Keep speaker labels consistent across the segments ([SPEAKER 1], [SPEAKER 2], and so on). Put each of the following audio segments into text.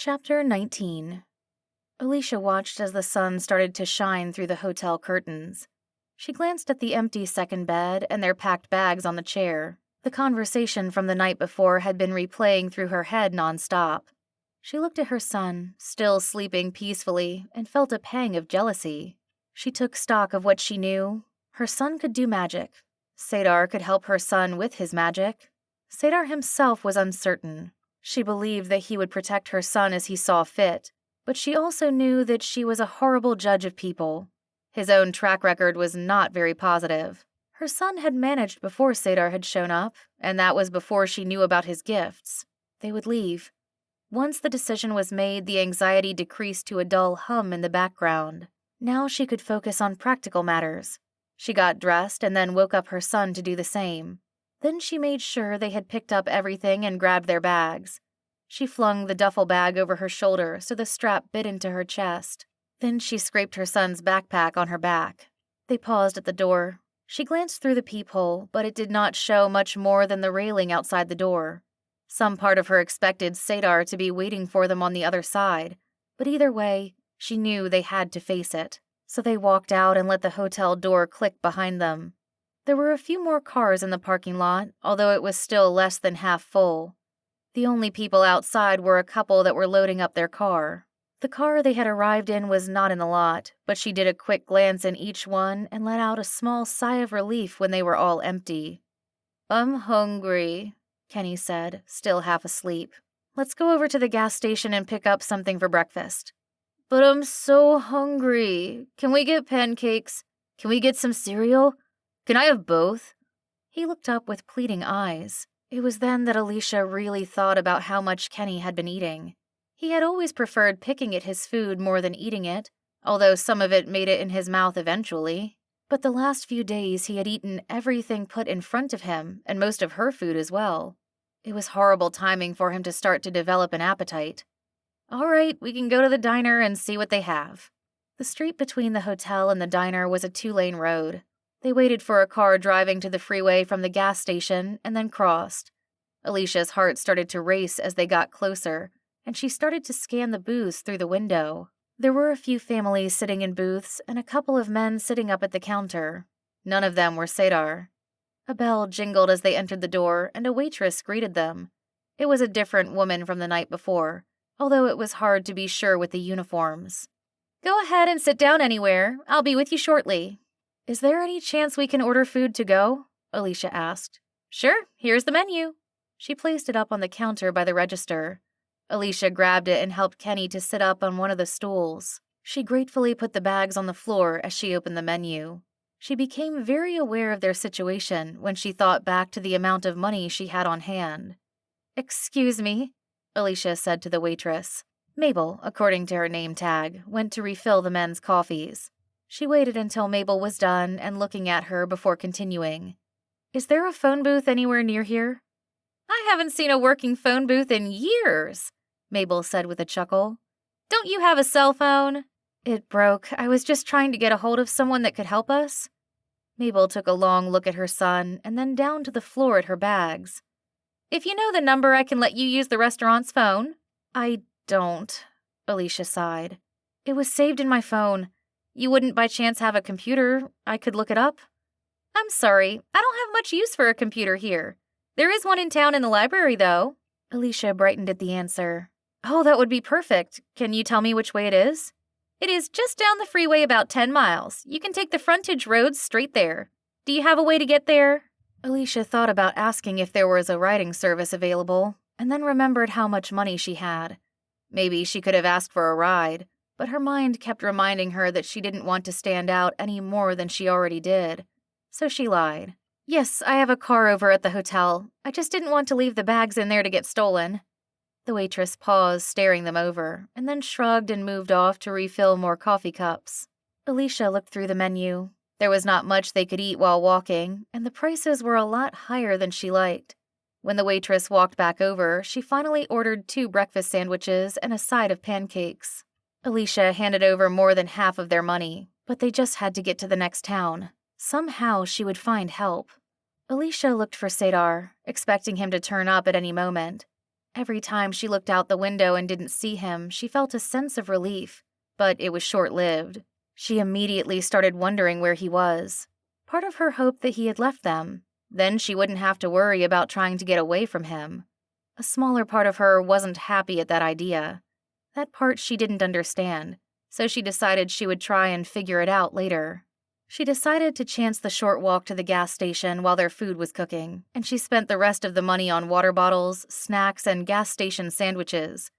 [SPEAKER 1] Chapter 19. Alicia watched as the sun started to shine through the hotel curtains. She glanced at the empty second bed and their packed bags on the chair. The conversation from the night before had been replaying through her head nonstop. She looked at her son, still sleeping peacefully, and felt a pang of jealousy. She took stock of what she knew. Her son could do magic. Sahdar could help her son with his magic. Sahdar himself was uncertain. She believed that he would protect her son as he saw fit, but she also knew that she was a horrible judge of people. His own track record was not very positive. Her son had managed before Sahdar had shown up, and that was before she knew about his gifts. They would leave. Once the decision was made, the anxiety decreased to a dull hum in the background. Now she could focus on practical matters. She got dressed and then woke up her son to do the same. Then she made sure they had picked up everything and grabbed their bags. She flung the duffel bag over her shoulder so the strap bit into her chest. Then she scraped her son's backpack on her back. They paused at the door. She glanced through the peephole, but it did not show much more than the railing outside the door. Some part of her expected Sahdar to be waiting for them on the other side, but either way, she knew they had to face it. So they walked out and let the hotel door click behind them. There were a few more cars in the parking lot, although it was still less than half full. The only people outside were a couple that were loading up their car. The car they had arrived in was not in the lot, but she did a quick glance in each one and let out a small sigh of relief when they were all empty. "I'm hungry," Kenny said, still half asleep. "Let's go over to the gas station and pick up something for breakfast." "But I'm so hungry. Can we get pancakes? Can we get some cereal? Can I have both?" He looked up with pleading eyes. It was then that Alicia really thought about how much Kenny had been eating. He had always preferred picking at his food more than eating it, although some of it made it in his mouth eventually. But the last few days he had eaten everything put in front of him, and most of her food as well. It was horrible timing for him to start to develop an appetite. "All right, we can go to the diner and see what they have." The street between the hotel and the diner was a 2-lane road. They waited for a car driving to the freeway from the gas station and then crossed. Alicia's heart started to race as they got closer, and she started to scan the booths through the window. There were a few families sitting in booths and a couple of men sitting up at the counter. None of them were Sahdar. A bell jingled as they entered the door, and a waitress greeted them. It was a different woman from the night before, although it was hard to be sure with the uniforms. "Go ahead and sit down anywhere. I'll be with you shortly." "Is there any chance we can order food to go?" Alicia asked. "Sure, here's the menu." She placed it up on the counter by the register. Alicia grabbed it and helped Kenny to sit up on one of the stools. She gratefully put the bags on the floor as she opened the menu. She became very aware of their situation when she thought back to the amount of money she had on hand. "Excuse me," Alicia said to the waitress. Mabel, according to her name tag, went to refill the men's coffees. She waited until Mabel was done and looking at her before continuing. "Is there a phone booth anywhere near here?" "I haven't seen a working phone booth in years," Mabel said with a chuckle. "Don't you have a cell phone?" "It broke. I was just trying to get a hold of someone that could help us." Mabel took a long look at her son and then down to the floor at her bags. "If you know the number, I can let you use the restaurant's phone." "I don't," Alicia sighed. "It was saved in my phone. You wouldn't by chance have a computer? I could look it up." "I'm sorry, I don't have much use for a computer here. There is one in town in the library, though." Alicia brightened at the answer. "Oh, that would be perfect. Can you tell me which way it is?" "It is just down the freeway about 10 miles. You can take the frontage roads straight there. Do you have a way to get there?" Alicia thought about asking if there was a riding service available, and then remembered how much money she had. Maybe she could have asked for a ride, but her mind kept reminding her that she didn't want to stand out any more than she already did. So she lied. "Yes, I have a car over at the hotel. I just didn't want to leave the bags in there to get stolen." The waitress paused, staring them over, and then shrugged and moved off to refill more coffee cups. Alicia looked through the menu. There was not much they could eat while walking, and the prices were a lot higher than she liked. When the waitress walked back over, she finally ordered 2 breakfast sandwiches and a side of pancakes. Alicia handed over more than half of their money, but they just had to get to the next town. Somehow she would find help. Alicia looked for Sahdar, expecting him to turn up at any moment. Every time she looked out the window and didn't see him, she felt a sense of relief, but it was short-lived. She immediately started wondering where he was. Part of her hoped that he had left them. Then she wouldn't have to worry about trying to get away from him. A smaller part of her wasn't happy at that idea. That part she didn't understand, so she decided she would try and figure it out later. She decided to chance the short walk to the gas station while their food was cooking, and she spent the rest of the money on water bottles, snacks, and gas station sandwiches.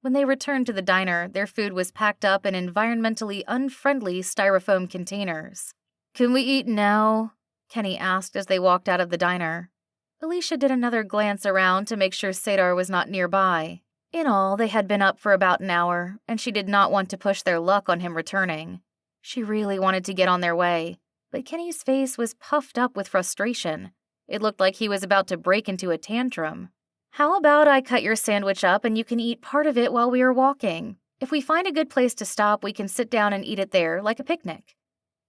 [SPEAKER 1] When they returned to the diner, their food was packed up in environmentally unfriendly styrofoam containers. "Can we eat now?" Kenny asked as they walked out of the diner. Alicia did another glance around to make sure Sadar was not nearby. In all, they had been up for about an hour, and she did not want to push their luck on him returning. She really wanted to get on their way, but Kenny's face was puffed up with frustration. It looked like he was about to break into a tantrum. "How about I cut your sandwich up and you can eat part of it while we are walking? If we find a good place to stop, we can sit down and eat it there, like a picnic."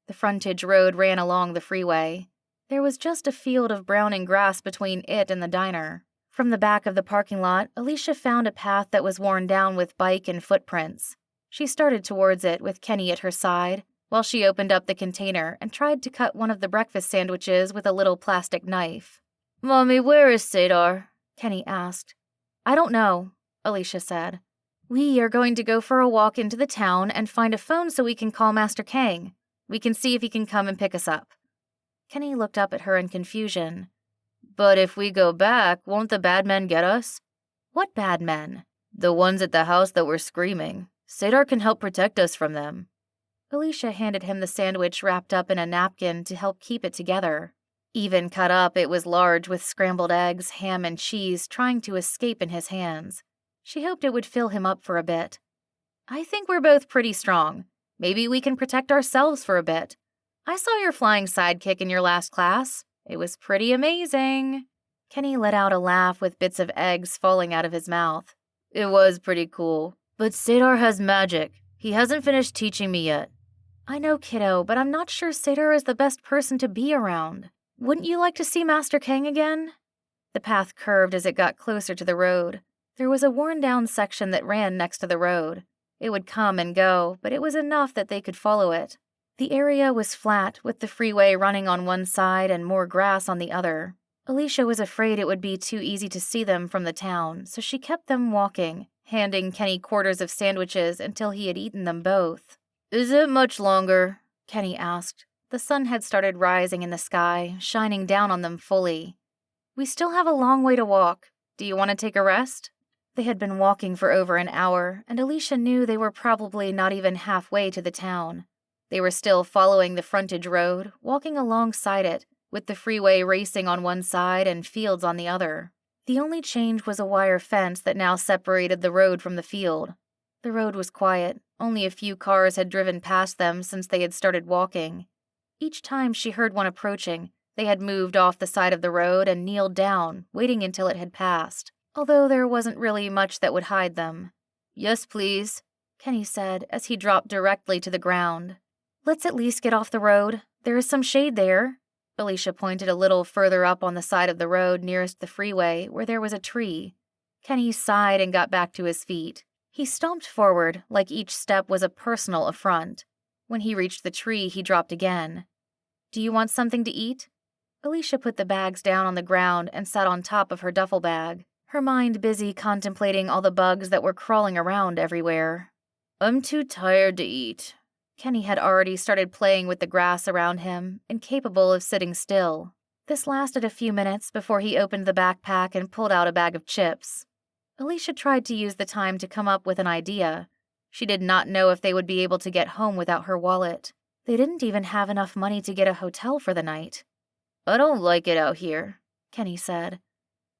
[SPEAKER 1] The frontage road ran along the freeway. There was just a field of browning grass between it and the diner. From the back of the parking lot, Alicia found a path that was worn down with bike and footprints. She started towards it with Kenny at her side, while she opened up the container and tried to cut one of the breakfast sandwiches with a little plastic knife. "Mommy, where is Sadar?" Kenny asked. "I don't know," Alicia said. "We are going to go for a walk into the town and find a phone so we can call Master Kang. We can see if he can come and pick us up." Kenny looked up at her in confusion. "But if we go back, won't the bad men get us?" "What bad men?" "The ones at the house that were screaming. Sadar can help protect us from them." Alicia handed him the sandwich wrapped up in a napkin to help keep it together. Even cut up, it was large with scrambled eggs, ham, and cheese trying to escape in his hands. She hoped it would fill him up for a bit. "I think we're both pretty strong. Maybe we can protect ourselves for a bit. I saw your flying sidekick in your last class. It was pretty amazing." Kenny let out a laugh with bits of eggs falling out of his mouth. "It was pretty cool. But Sadar has magic. He hasn't finished teaching me yet." "I know, kiddo, but I'm not sure Sadar is the best person to be around. Wouldn't you like to see Master Kang again?" The path curved as it got closer to the road. There was a worn-down section that ran next to the road. It would come and go, but it was enough that they could follow it. The area was flat, with the freeway running on one side and more grass on the other. Alicia was afraid it would be too easy to see them from the town, so she kept them walking, handing Kenny quarters of sandwiches until he had eaten them both. "Is it much longer?" Kenny asked. The sun had started rising in the sky, shining down on them fully. "We still have a long way to walk. Do you want to take a rest?" They had been walking for over an hour, and Alicia knew they were probably not even halfway to the town. They were still following the frontage road, walking alongside it, with the freeway racing on one side and fields on the other. The only change was a wire fence that now separated the road from the field. The road was quiet. Only a few cars had driven past them since they had started walking. Each time she heard one approaching, they had moved off the side of the road and kneeled down, waiting until it had passed, although there wasn't really much that would hide them. "Yes, please," Kenny said as he dropped directly to the ground. "Let's at least get off the road. There is some shade there." Alicia pointed a little further up on the side of the road nearest the freeway, where there was a tree. Kenny sighed and got back to his feet. He stomped forward, like each step was a personal affront. When he reached the tree, he dropped again. "Do you want something to eat?" Alicia put the bags down on the ground and sat on top of her duffel bag, her mind busy contemplating all the bugs that were crawling around everywhere. "I'm too tired to eat." Kenny had already started playing with the grass around him, incapable of sitting still. This lasted a few minutes before he opened the backpack and pulled out a bag of chips. Alicia tried to use the time to come up with an idea. She did not know if they would be able to get home without her wallet. They didn't even have enough money to get a hotel for the night. "I don't like it out here," Kenny said.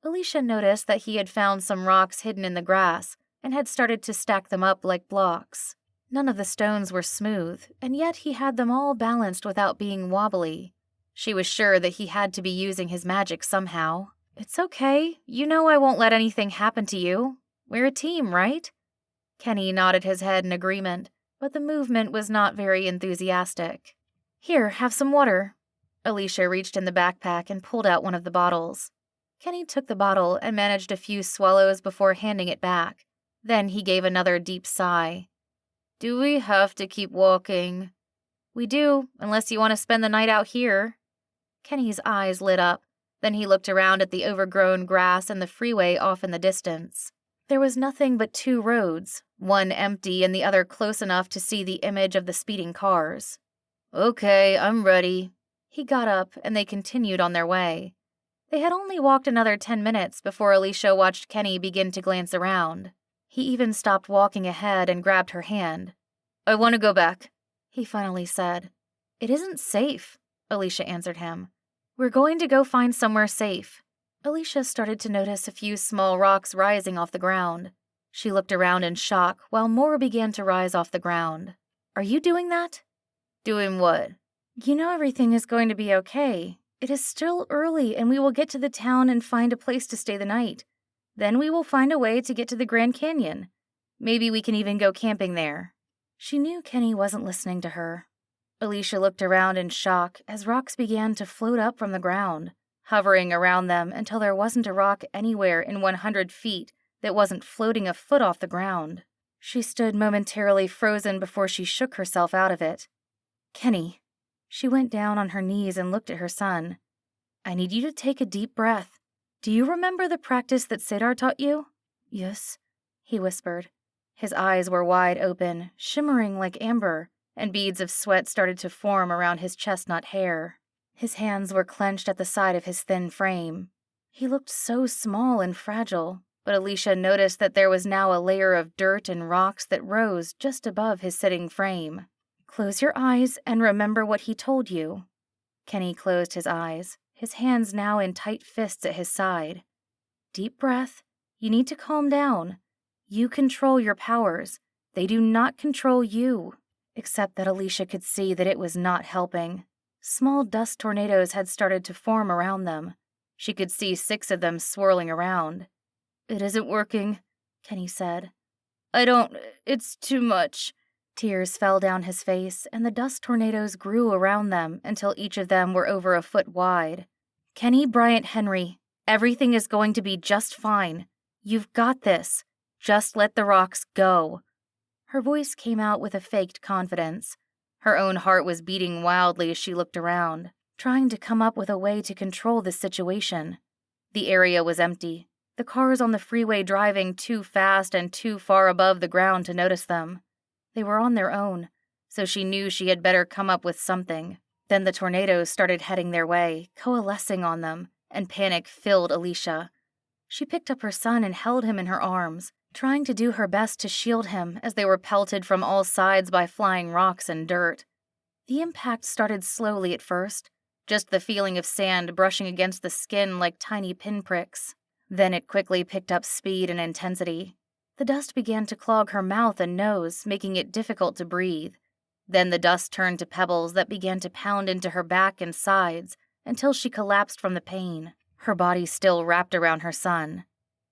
[SPEAKER 1] Alicia noticed that he had found some rocks hidden in the grass and had started to stack them up like blocks. None of the stones were smooth, and yet he had them all balanced without being wobbly. She was sure that he had to be using his magic somehow. "It's okay. You know I won't let anything happen to you. We're a team, right?" Kenny nodded his head in agreement, but the movement was not very enthusiastic. "Here, have some water." Alicia reached in the backpack and pulled out one of the bottles. Kenny took the bottle and managed a few swallows before handing it back. Then he gave another deep sigh. Do we have to keep walking? We do, unless you want to spend the night out here. Kenny's eyes lit up. Then he looked around at the overgrown grass and the freeway off in the distance. There was nothing but 2 roads, one empty and the other close enough to see the image of the speeding cars. Okay, I'm ready. He got up and they continued on their way. They had only walked another 10 minutes before Alicia watched Kenny begin to glance around. He even stopped walking ahead and grabbed her hand. I want to go back, he finally said. It isn't safe, Alicia answered him. We're going to go find somewhere safe. Alicia started to notice a few small rocks rising off the ground. She looked around in shock while more began to rise off the ground. Are you doing that? Doing what? You know everything is going to be okay. It is still early and we will get to the town and find a place to stay the night. Then we will find a way to get to the Grand Canyon. Maybe we can even go camping there. She knew Kenny wasn't listening to her. Alicia looked around in shock as rocks began to float up from the ground, hovering around them until there wasn't a rock anywhere in 100 feet that wasn't floating a foot off the ground. She stood momentarily frozen before she shook herself out of it. Kenny. She went down on her knees and looked at her son. I need you to take a deep breath. Do you remember the practice that Cedar taught you? Yes, he whispered. His eyes were wide open, shimmering like amber, and beads of sweat started to form around his chestnut hair. His hands were clenched at the side of his thin frame. He looked so small and fragile, but Alicia noticed that there was now a layer of dirt and rocks that rose just above his sitting frame. Close your eyes and remember what he told you. Kenny closed his eyes, his hands now in tight fists at his side. Deep breath. You need to calm down. You control your powers. They do not control you. Except that Alicia could see that it was not helping. Small dust tornadoes had started to form around them. She could see 6 of them swirling around. It isn't working, Kenny said. It's too much. Tears fell down his face, and the dust tornadoes grew around them until each of them were over a foot wide. Kenny Bryant Henry, everything is going to be just fine. You've got this. Just let the rocks go. Her voice came out with a faked confidence. Her own heart was beating wildly as she looked around, trying to come up with a way to control the situation. The area was empty, the cars on the freeway driving too fast and too far above the ground to notice them. They were on their own, so she knew she had better come up with something. Then the tornadoes started heading their way, coalescing on them, and panic filled Alicia. She picked up her son and held him in her arms, trying to do her best to shield him as they were pelted from all sides by flying rocks and dirt. The impact started slowly at first, just the feeling of sand brushing against the skin like tiny pinpricks. Then it quickly picked up speed and intensity. The dust began to clog her mouth and nose, making it difficult to breathe. Then the dust turned to pebbles that began to pound into her back and sides until she collapsed from the pain, her body still wrapped around her son.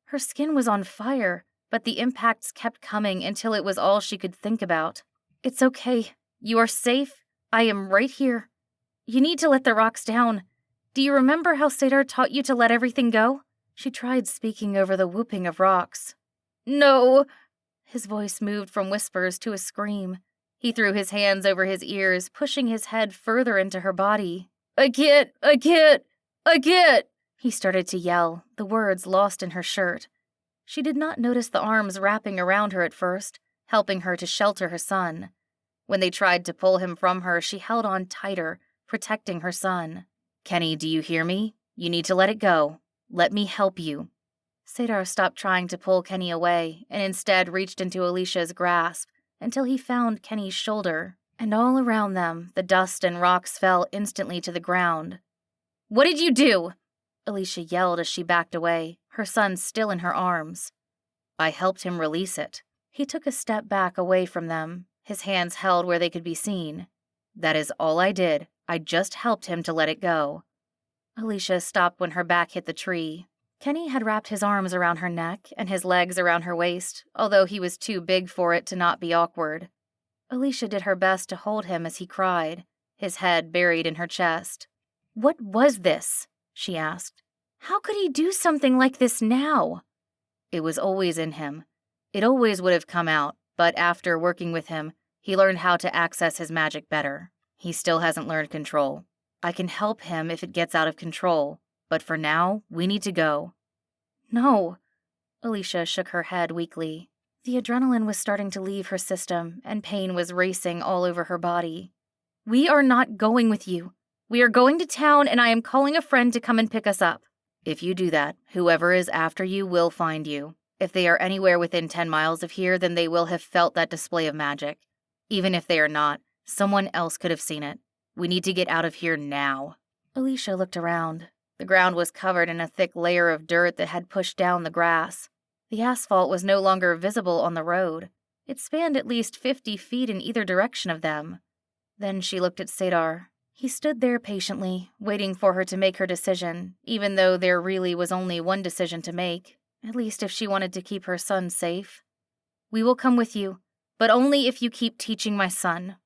[SPEAKER 1] Her skin was on fire, but the impacts kept coming until it was all she could think about. It's okay. You are safe. I am right here. You need to let the rocks down. Do you remember how Cedar taught you to let everything go? She tried speaking over the whooping of rocks. No! His voice moved from whispers to a scream. He threw his hands over his ears, pushing his head further into her body. I can't! He started to yell, the words lost in her shirt. She did not notice the arms wrapping around her at first, helping her to shelter her son. When they tried to pull him from her, she held on tighter, protecting her son. Kenny, do you hear me? You need to let it go. Let me help you. Cedar stopped trying to pull Kenny away and instead reached into Alicia's grasp until he found Kenny's shoulder, and all around them, the dust and rocks fell instantly to the ground. What did you do? Alicia yelled as she backed away, her son still in her arms. I helped him release it. He took a step back away from them, his hands held where they could be seen. That is all I did. I just helped him to let it go. Alicia stopped when her back hit the tree. Kenny had wrapped his arms around her neck and his legs around her waist, although he was too big for it to not be awkward. Alicia did her best to hold him as he cried, his head buried in her chest. What was this? She asked. How could he do something like this now? It was always in him. It always would have come out, but after working with him, he learned how to access his magic better. He still hasn't learned control. I can help him if it gets out of control, but for now, we need to go. No. Alicia shook her head weakly. The adrenaline was starting to leave her system, and pain was racing all over her body. We are not going with you. We are going to town, and I am calling a friend to come and pick us up. If you do that, whoever is after you will find you. If they are anywhere within 10 miles of here, then they will have felt that display of magic. Even if they are not, someone else could have seen it. We need to get out of here now. Alicia looked around. The ground was covered in a thick layer of dirt that had pushed down the grass. The asphalt was no longer visible on the road. It spanned at least 50 feet in either direction of them. Then she looked at Sadar. He stood there patiently, waiting for her to make her decision, even though there really was only one decision to make, at least if she wanted to keep her son safe. We will come with you, but only if you keep teaching my son.